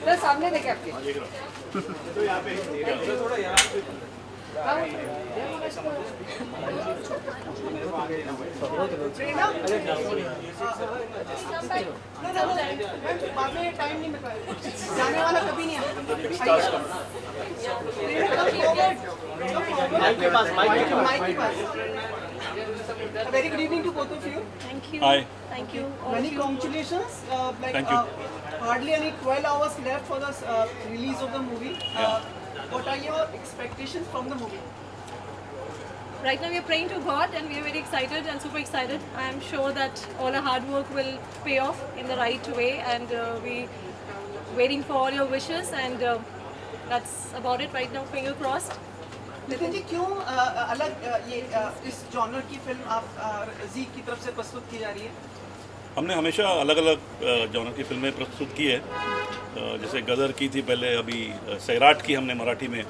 Sir सामने देखे आपके बाद में टाइम नहीं मिल पाएगा जाने वाला कभी नहीं A very good evening to both of you. Thank you. Hi. Thank you. Many congratulations. Thank you. Hardly any 12 hours left for the release of the movie. What are your expectations from the movie? Right now we are praying to God and we are very excited and super excited. I am sure that all our hard work will pay off in the right way and we waiting for all your wishes and that's about it right now. Finger crossed. Nitin ji क्यों अलग ये इस genre की film आप जी की तरफ से प्रस्तुत की जा रही है? हमने हमेशा अलग अलग जॉनर की फिल्में प्रस्तुत की है, जैसे गदर की थी पहले, अभी सैराट की हमने मराठी में,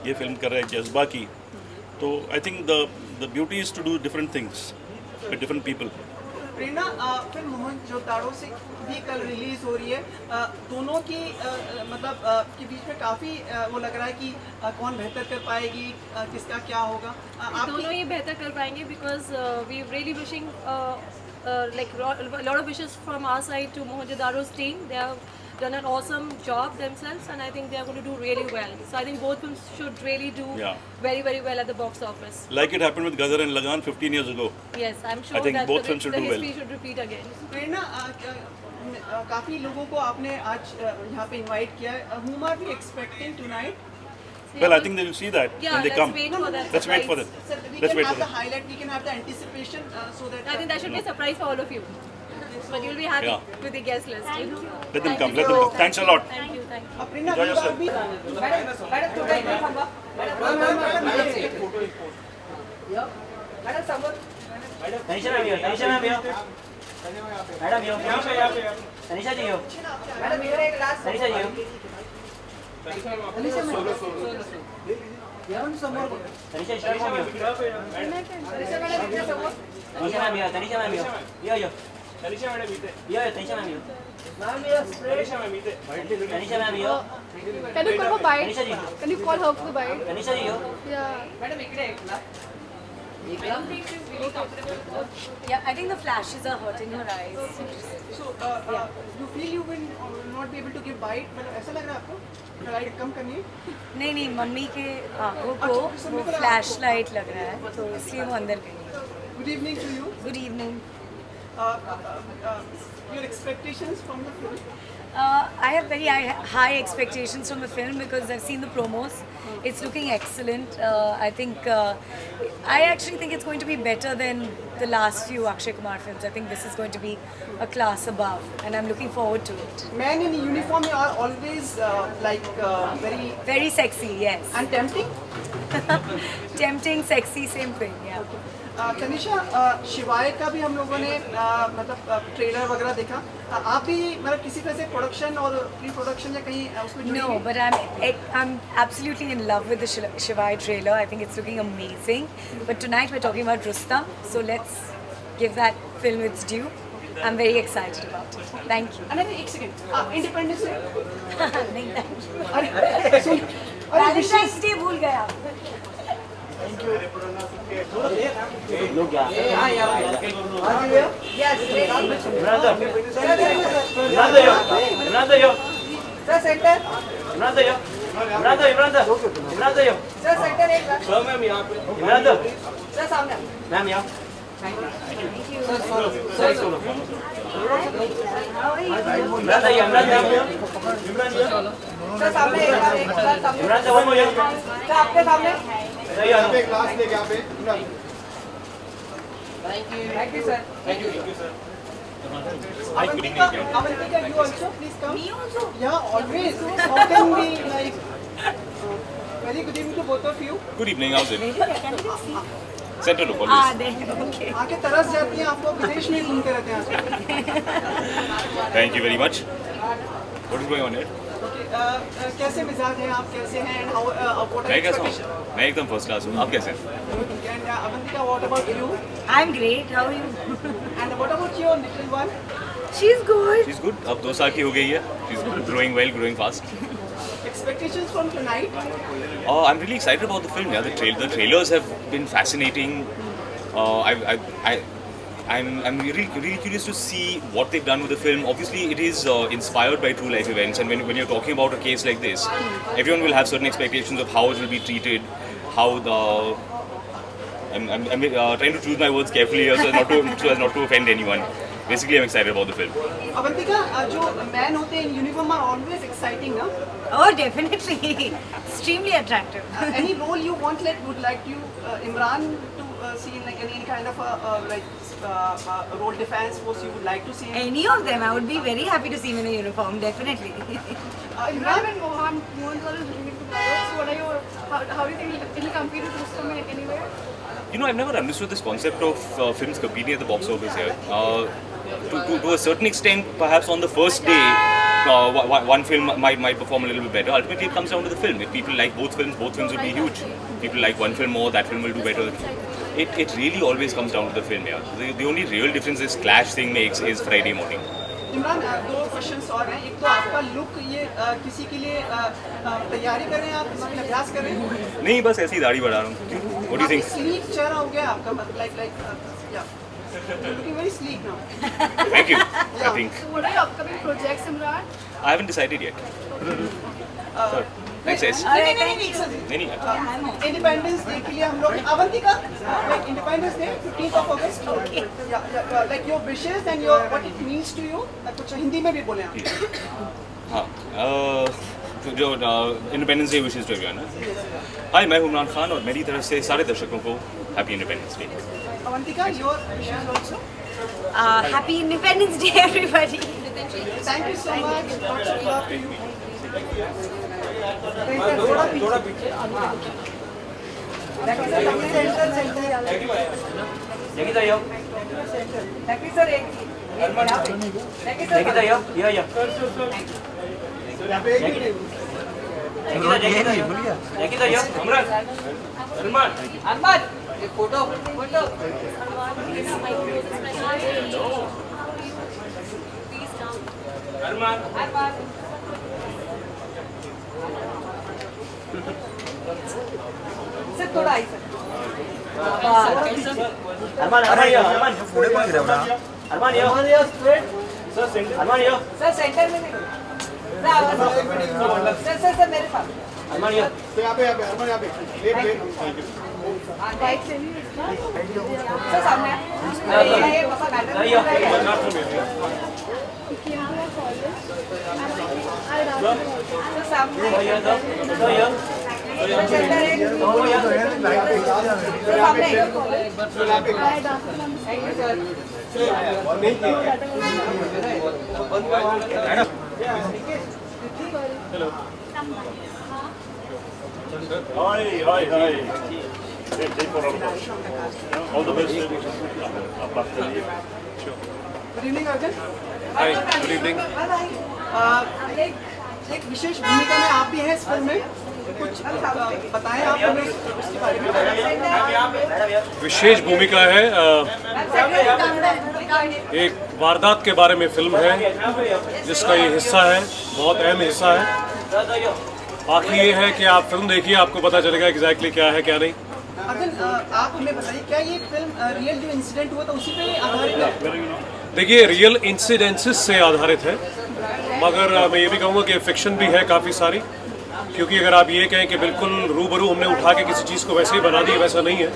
ये फिल्म कर रहे हैं जज्बा की। तो I think the beauty is to do different things with different people. प्रेरणा फिल्म मोहनजोदाड़ो से भी कल रिलीज हो रही है, दोनों की मतलब के बीच में काफ़ी वो लग रहा है कि कौन बेहतर कर पाएगी, किसका क्या होगा? आप दोनों ही बेहतर कर पाएंगे because we really wishing like a lot of wishes from our side to Mohenjo-daro's team. They have done an awesome job themselves and I think they are going to do really well. So I think both films should really do very very well at the box office. Like it happened with Gadar and Lagan 15 years ago. Yes, I'm sure I think that both the films should do well. history should repeat again. प्रेरणा काफ़ी लोगों को आपने आज यहाँ पे invite किया है. Whom are we expecting tonight? Well, I think they will see that when they come. Wait for that Let's wait for them. Sir, we Let's can wait have for the them. highlight, we can have the anticipation so that. I think that should be a surprise for all of you. But you'll be happy with the guest list. Let them come. Let them come. Thanks a lot. Thank you. Thank you. Prerna Enjoy yourself. Madam समोर Tanisha ma'am yo madam yo Tanisha ji yo madam इधर एक last Tanisha ji yo समोर Tanisha start ma'am yo Tanisha madam इधर समोर Tanisha ma'am yo yo yo Tanisha ma'am yo Tanisha ma'am yo Tanisha ma'am yo Can you call for bite? Tanisha ji Can you call her for the bite? Tanisha ji yo Yeah. Madam इकडे एक last Yeah, I think the flashes are hurting her eyes. So you feel you will not be able to give bite, मतलब ऐसा लग रहा है आपको? Light कम करनी है? नहीं नहीं, मम्मी के आंखों को वो फ्लैश लाइट लग रहा है तो इसलिए वो अंदर गई. Good evening to you. Good evening. Your expectations from the film? I have very high expectations from the film because I've seen the promos. It's looking excellent. I think I actually think it's going to be better than the last few Akshay Kumar films. I think this is going to be a class above, and I'm looking forward to it. Men in uniform are always like Very sexy, yes. and tempting. Tempting, sexy, same thing. Yeah. Tanisha, शिवाय का भी हम लोगों ने मतलब trailer वगैरह देखा. आप भी मतलब किसी तरह से प्रोडक्शन और प्री प्रोडक्शन या कहीं उसमें जुड़ी No, हैं? but I'm absolutely in love with the Shivai trailer. I think it's looking amazing. But tonight we're talking about Rustam, so let's give that film its due. I'm very excited about it. Thank you. अरे एक second, independence day. नहीं, thank you. अरे सुन, अरे Valentine's Day भूल गया. लोग क्या Yes. Imran यो sir centre. Imran यो sir centre एक लास्ट. इमरान सर सामने. मैम यो सर सामने एक बार सामने. इमरान वन यो सर आपके सामने. Thank you, sir. Avantika, you also please come. Me also? Yeah, always. How can we like? Very good evening to both of you. Good evening. How's it? Can you see? Central Police. There. Okay. आके तरस जाती हैं आपको, विदेश में घूमते रहते हैं आजकल. Thank you very much. What is going on here? Okay, कैसे मिजाज हैं आप, कैसे हैं, एंड हाउ मैं कैसा हूँ? मैं एकदम फर्स्ट क्लास हूँ। आप कैसे हैं? And Avantika, what about you? I'm great. How are you? And what about your little one? She's good. She's good. अब 2 साल की हो गई है. She's growing well, growing fast. Expectations from tonight? I'm really excited about the film. Yeah, the trailers have been fascinating. I'm really curious to see what they've done with the film. Obviously, it is inspired by true life events, and when you're talking about a case like this, everyone will have certain expectations of how it will be treated, how the. I'm trying to choose my words carefully so as not to offend anyone. Basically, I'm excited about the film. Avantika, जो man होते हैं in uniform are always exciting, ना? Oh, definitely. Extremely attractive. Any role you would like you Imran to see in like any kind of a role, defense force you would like to see? Any of them, I would be very happy to see him in a uniform. Definitely. Imran and Mohan are doing it together. So what are your, how do you think it'll compete with Rustom in any way? You know, I've never understood this concept of films competing at the box office here. To a certain extent, perhaps on the first day, one film might perform a little bit better. Ultimately, it comes down to the film. If people like both films will be huge. If people like one film more, that film will do better. It really always comes down to the film, yeah. The only real difference this clash thing makes is Friday morning. Imran, 2 questions और हैं। एक तो आपका look, ये किसी के लिए तैयारी कर रहे हैं आप, मतलब अभ्यास कर रहे हैं? नहीं, बस ऐसी दाढ़ी बढ़ा रहा हूँ. What do you think? Sleek चेहरा हो गया आपका, like yeah, you're looking very sleek now. Thank you. I think So what are your upcoming projects, Imran? I haven't decided yet. Thanks, guys. नहीं. इंडिपेंडेंस डे के लिए हम लोग, Avantika, like independence day 15th of August, like your wishes and your what it means to you, कुछ हिंदी में भी बोले आप. हाँ, जो इंडिपेंडेंस डे विशेष जो है ना. हाय, मैं हूँ इमरान खान और मेरी तरफ से सारे दर्शकों को happy independence day. Avantika, your wishes also. Happy Independence Day, everybody. Thank you so much. Lots of love to you. थोड़ा पीछे. Aquí estoy yo. Aquí estoy yo. Yo. Aquí estoy yo. Arman. एक फोटो. Arman. सर थोड़ा आई सर. Arman yo. Sir center में नहीं. Sir मेरे पास. Arman yo. Bike चाहिए? सर सामने. Yo. सर सामने. Yo. Hi. Take for all the best. आप बात करिए. Good evening Arjun. Hi, good evening. एक विशेष भूमिका में आप भी हैं इस फिल्म में, कुछ बताएं आप हमें उसके बारे में. विशेष भूमिका है. एक वारदात के बारे में फिल्म है जिसका ये हिस्सा है, बहुत अहम हिस्सा है. बाकी ये है कि आप फिल्म देखिए, आपको पता चलेगा एग्जैक्टली क्या है क्या नहीं. अर्जुन, आप हमें बताइए, क्या ये फिल्म रियल जो इंसिडेंट हुआ था उसी पे आधारित है? देखिए, रियल इंसिडेंसेस से आधारित है, मगर मैं ये भी कहूँगा कि फिक्शन भी है काफ़ी सारी. क्योंकि अगर आप ये कहें कि बिल्कुल रूबरू हमने उठा के किसी चीज़ को वैसे ही बना दी, वैसा नहीं है.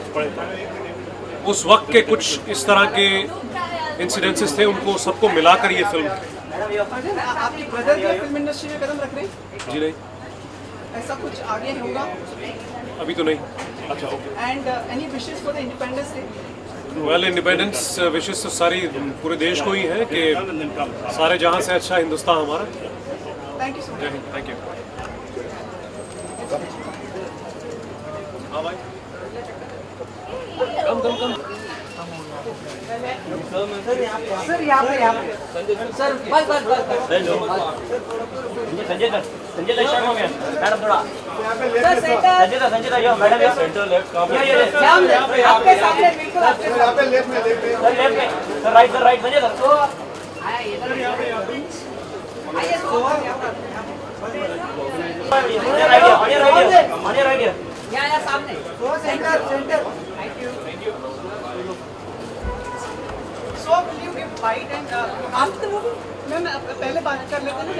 उस वक्त के कुछ इस तरह के इंसिडेंसेस थे, उनको सबको मिलाकर ये फिल्म. अर्जुन, आपके ब्रदर भी फिल्म इंडस्ट्री में कदम रख रहे हैं? जी नहीं, ऐसा कुछ आगे होगा? अभी तो नहीं. अच्छा, okay. And any wishes for the independence day? Well, independence विशेष तो सारी पूरे देश को ही है कि सारे जहां से अच्छा हिंदुस्तान हमारा. Thank you so much. जय हिंद. Thank you. हाँ भाई, कम. सर यहाँ पे सर बस बस बस संजय सर स्टार्ट हो गया मैडम थोड़ा सर सेंटर संजय सर यो मैडम यो सेंटर लेफ्ट काम आपके सामने बिल्कुल आपके सामने लेफ्ट में सर राइट संजय सर आइए राइट यहाँ सामने centre So will you give bite and after the movie? Ma'am पहले बात कर लेते हैं ना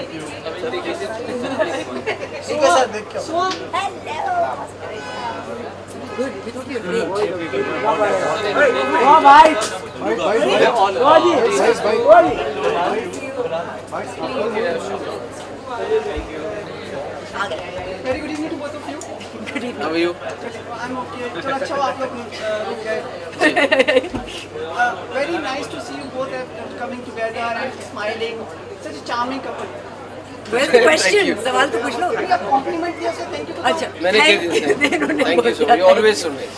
So very good evening to both of you. Good evening. How are you? I'm okay. थोड़ा अच्छा हो आप लोग रुक गए. Very nice to see you both coming together and smiling. Such a charming couple. Where's the question? सवाल तो पूछ लो. अभी आप compliment दिया so thank you. अच्छा. मैंने कह दिया. Thank you so much. You always so nice.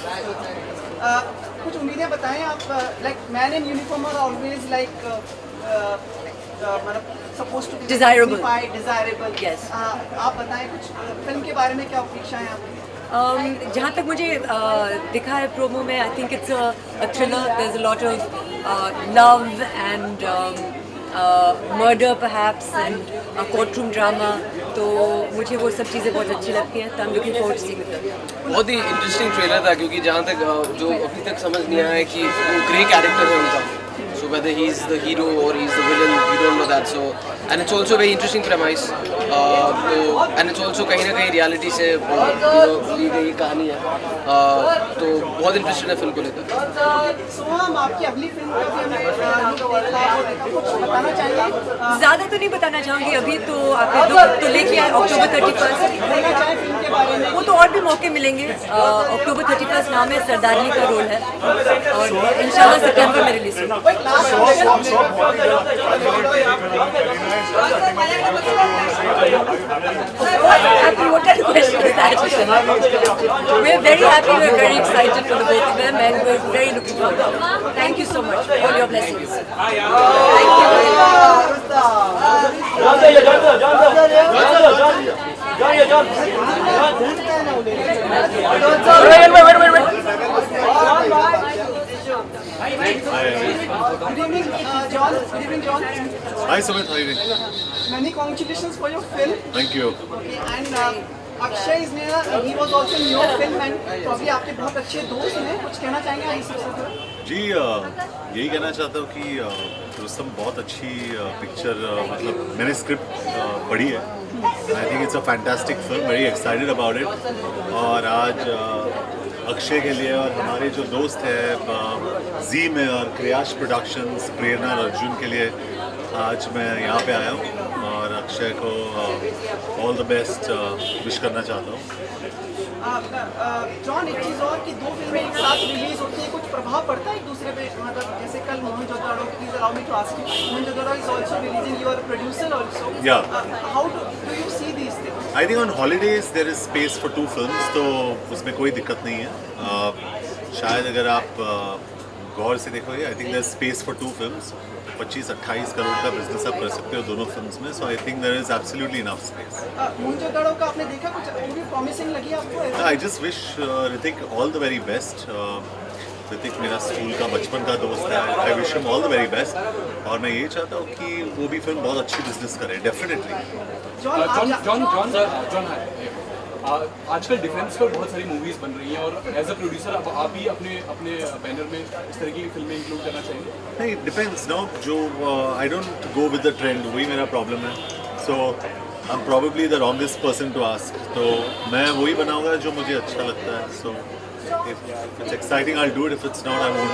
कुछ उम्मीदें बताएं आप like man in uniform are always like मतलब supposed to be Desirable. desirable. Yes. आप बताएं कुछ फिल्म के बारे में क्या अपेक्षाएं हैं आपकी? जहाँ तक मुझे दिखा है प्रोमो में, I think it's a thriller. There is a lot of love and murder perhaps and court room drama. तो मुझे वो सब चीज़ें बहुत अच्छी लगती हैं. तो I am looking forward to seeing it. बहुत ही इंटरेस्टिंग ट्रेलर था क्योंकि जहाँ तक जो अभी तक समझ नहीं आया है कि वो ग्रे कैरेक्टर है उनका. So whether he's the hero or he's the villain, we don't know that. So and it's also a very interesting premise. And it's also कहीं ना कहीं reality से ली गई कहानी है. तो बहुत इंटरेस्टेड है फिल्म को लेकर. So हम आपकी अगली फिल्म का भी हमें कुछ बताना चाहेंगे? ज़्यादा तो नहीं बताना चाहूँगी अभी. तो आपने दो तो लेके आए October 31st. बोलना चाहें फिल्म के बारे में? वो तो और भी मौके मिलेंगे. October 31st नाम है, सरदारनी का रोल है और इंशाल्लाह सितंबर में रिलीज होगा. Happy, what kind of question is that? We're very happy, we're very excited for the both of them and we're very looking forward. Thank you so much for all your blessings. Thank you very much. Good evening, John. Good evening, John. Hi Sumit, how are you doing? Many congratulations for your film. Thank you. Okay, and Akshay is there. He was also in your film and probably आपके बहुत अच्छे दोस्त हैं. कुछ कहना चाहेंगे इस विषय पर? जी यही कहना चाहता हूँ कि रुस्तम बहुत अच्छी पिक्चर मतलब मैंने स्क्रिप्ट पढ़ी है. आई think it's a fantastic film. Very excited about it. और आज अक्षय के लिए और हमारे जो दोस्त हैं जी में और क्रियाश प्रोडक्शंस, प्रेरणा और अर्जुन के लिए आज मैं यहाँ पे आया हूँ और अक्षय को ऑल द बेस्ट विश करना चाहता हूँ. जॉन, एक चीज़ और कि दो फिल्में एक साथ रिलीज होती है, कुछ प्रभाव पड़ता है एक दूसरे पे? मतलब जैसे कल Mohenjodaro, please allow me to ask you, Mohenjodaro is also releasing, you are a producer also. Yeah. How do you see these things? I think on holidays there is space for 2 films, तो उसमें कोई दिक्कत नहीं है. शायद अगर आप गौर से देखोगे, I think there is space for 2 films. 25-28 crore का बिजनेस आप कर सकते हो दोनों फिल्म्स में. So I think there is absolutely enough space. Mohenjo Daro का आपने देखा, कुछ मूवी प्रॉमिसिंग लगी आपको? I just wish Hrithik all the very best. Hrithik मेरा स्कूल का बचपन का दोस्त है. I wish him all the very best. और मैं ये चाहता हूँ कि वो भी फिल्म बहुत अच्छी बिजनेस करे, डेफिनेटली. जॉन आजकल डिफेंस पर बहुत सारी मूवीज़ बन रही हैं और एज अ प्रोड्यूसर अब आप भी अपने बैनर में इस तरह की फिल्में इंक्लूड करना चाहेंगे? नहीं, डिपेंड्स नो. जो I don't go with the trend, वही मेरा प्रॉब्लम है. So I am probably the wrongest person to ask. तो मैं वही बनाऊंगा जो मुझे अच्छा लगता है. So if it's exciting I will do it. If it's not I won't.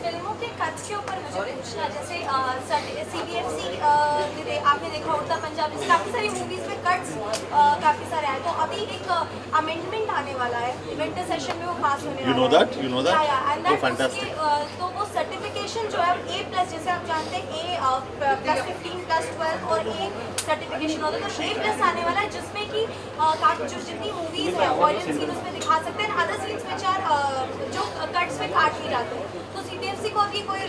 फिल्मों के कट्स के ऊपर मुझे पूछना, जैसे CBFC आपने देखा, उड़ता पंजाब, काफ़ी सारी मूवीज़ में कट्स काफ़ी सारे आए. तो अभी एक अमेंडमेंट आने वाला है विंटर सेशन में, वो पास होने वाला है. You know that? Oh, fantastic. तो वो सर्टिफिकेशन जो है A+, जैसे आप जानते हैं A+15 +12 और A सर्टिफिकेशन होता है. तो A+ आने वाला है जिसमें कि जो जितनी मूवीज़ है वायलेंस सीन उसमें दिखा सकते हैं, अदर सीन्स विच आर जो कट्स में काट लिए जाते हैं. तो CTFC को अभी कोई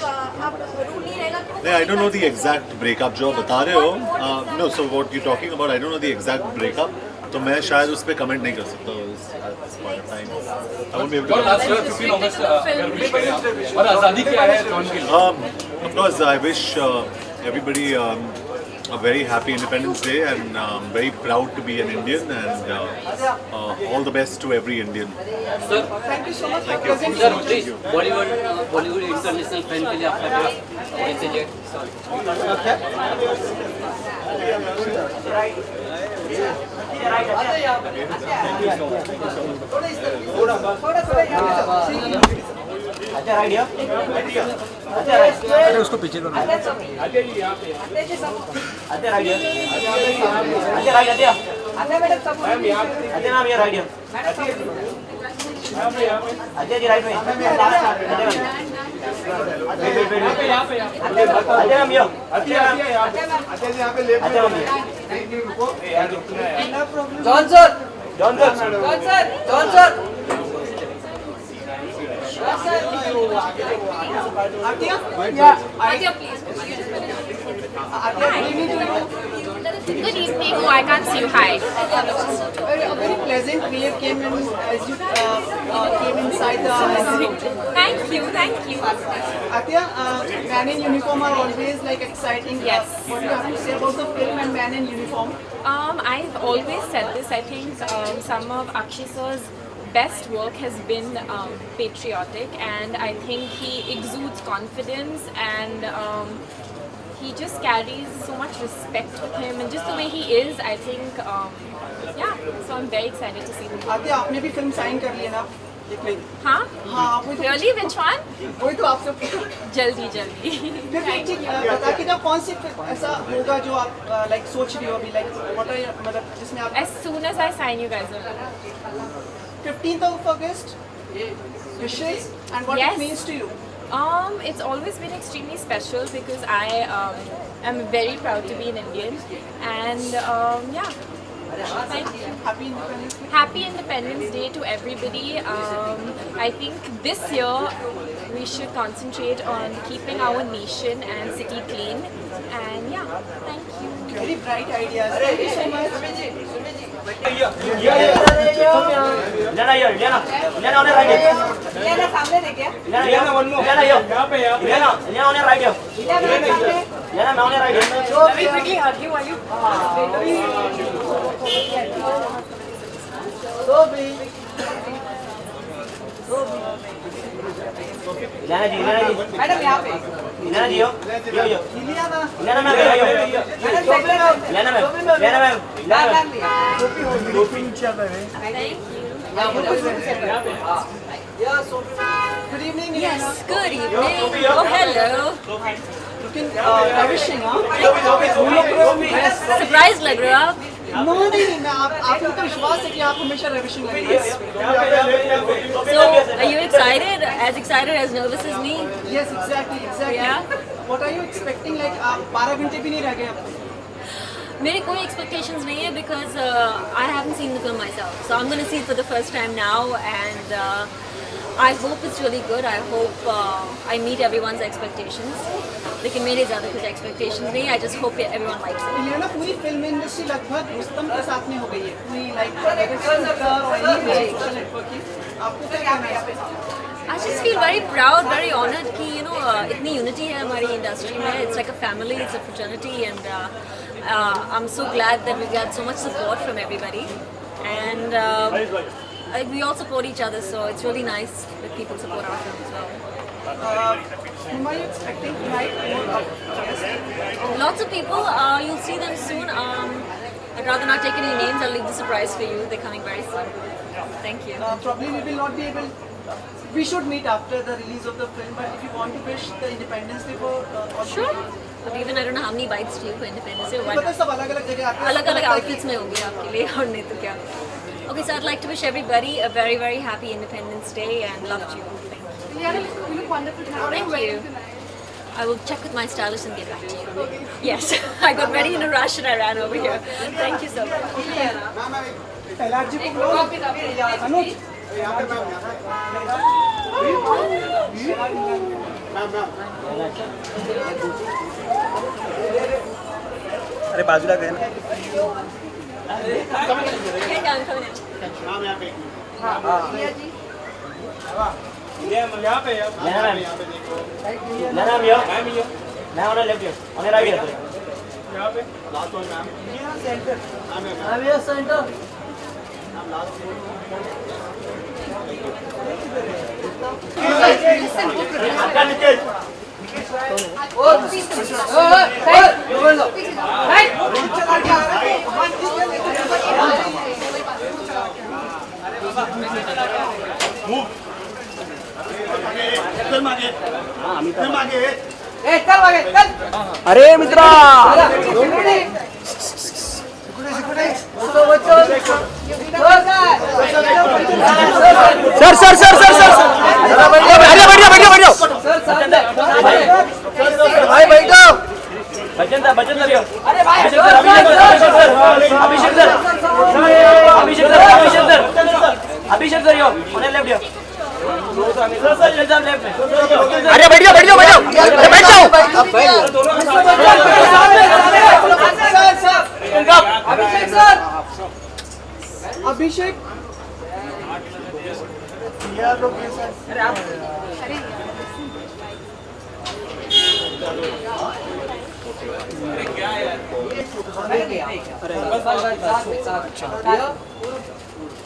आप रूल नहीं रहेगा कि नहीं, I don't know the exact breakup जो आप बता रहे हो. No, so what you're talking about, I don't know the exact breakup. तो मैं शायद उस पर कमेंट नहीं कर सकता at this point of time. I won't be able to. और लास्ट 15 अगस्त अगर विश करें आप और आज़ादी क्या है जॉन के लिए? Of course, I wish everybody a very happy Independence Day, and very proud to be an Indian, and all the best to every Indian. Thank you so much for Thank you. presenting. Sir please Bollywood international film के लिए आपका message अच्छा right here अरे उसको पीछे करो अच्छा right here अच्छा राइट अच्छा मैम ये राइट हियर अच्छा जी राइट में अच्छा मैम ये John sir Atia? Yeah. Atia, please. Atia, good evening to you. Good evening. Oh, I can't see you. Hi. A very pleasant wave came in as you came inside the Thank you. Thank you. Atia, man in uniform are always like exciting. Yes. What do you have to say about the film and man in uniform? I've always said this. I think some of Akshay sir's best work has been patriotic, and I think he exudes confidence, and he just carries so much respect with him, and just the way he is, I think, yeah, so I'm very excited to see the movie. Atia, आपने भी film sign कर ली है ना? हाँ? हाँ, वही तो Really? Which one? वही तो आपसे पूछा। जल्दी फिर भी एक चीज बता के जब कौन सी ऐसा होगा जो आप लाइक सोच रही हो अभी, लाइक व्हाट आर मतलब जिसमें आप As soon as I sign, you guys will. 15th of August wishes and what Yes. it means to you. It's always been extremely special because I am very proud to be an Indian, and yeah. Thank you. Happy Independence Day. Happy Independence Day to everybody. I think this year we should concentrate on keeping our nation and city clean. And yeah, thank you. Very bright ideas. Thank you so much. लेना उन्हें right here लेना सामने देखिए लेना one more लेना यहां पे लेना उन्हें राइट हियर लेना मैं उन्हें right here So very quickly hug you, are you? So big. लेना जी मैडम यहाँ पे लेना जी यो लिया ना लेना मैं लेना मैं टोपी नीचे आता है Good evening. Yes, good evening. Oh, hello. Looking ravishing, huh? Surprised लग रहे हो आप? No, नहीं मैं आप लोग का विश्वास है कि आप हमेशा ravishing लगेंगे. So, are you excited? As excited as nervous as me? Yes, exactly. Yeah. What are you expecting? Like आप 12 घंटे भी नहीं रह गए अब. मेरे कोई expectations नहीं है because I haven't seen the film myself. So I'm going to see it for the first time now, and I hope it's really good. I hope I meet everyone's expectations. लेकिन मेरे ज़्यादा कुछ expectations नहीं. I just hope everyone likes it. ये ना पूरी film industry लगभग रुस्तम के साथ में हो गई है. पूरी like आपको क्या कहना है इस पे? I just feel very proud, very honored कि इतनी unity है हमारी industry में. It's like a family, it's a fraternity, and I'm so glad that we've got so much support from everybody, and we all support each other, so it's really nice that people support our film as well. Whom are you expecting tonight? Lots of people, you'll see them soon. I'd rather not take any names. I'll leave the surprise for you. They're coming very soon. Thank you. Probably we will not be able. We should meet after the release of the film, but if you want to wish the Independence Day for Sure. But even I don't know how many bites to you for Independence Day. Why मतलब not? सब अलग-अलग जगह आते हैं. अलग-अलग outfits में होंगे आपके लिए और नहीं तो क्या. Okay, so I'd like to wish everybody a very, very happy Independence Day and love to you. Thank you. You look wonderful tonight. Thank you. I will check with my stylist and get back to you. Yes, I got ready in a rush and I ran over here. Thank you so much. Pahlaj जी को बोलो. अनुज. अरे बाजूला गए ना ma'am on left here on right here यहाँ पे last one ma'am centre ma'am ये centre अरे Mitra sir sir sir sir sir भाई बैठो बचन सर अरे भाई अभिषेक सर यो लेफ्ट यो अरे बैठ जाओ बैठ जाओ अभिषेक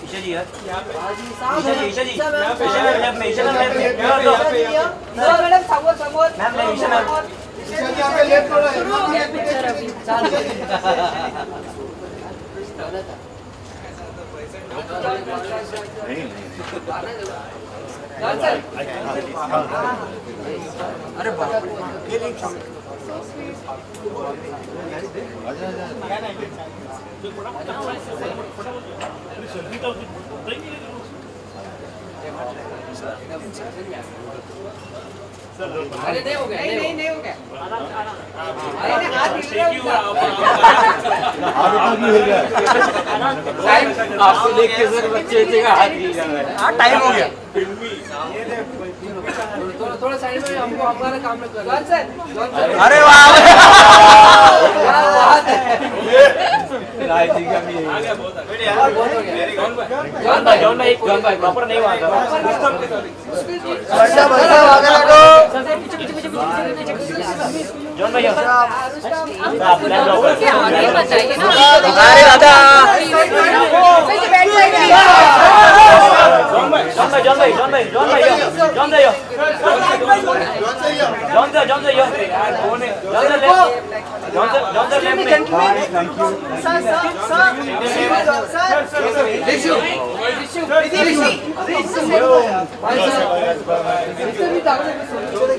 ईशा जी यार ईशा जी लेफ्ट में ईशा मैम ईशा मैम अरे अरे नहीं हो गया नहीं हो गया आपको देख के सर बच्चे का हाथ गिर रहा है। टाइम हो गया थोड़ा साइड में हमको हमारा काम कर अरे वाह जॉन भाई प्रॉपर नहीं हुआ था जॉन भाई अरे दादा Thank you.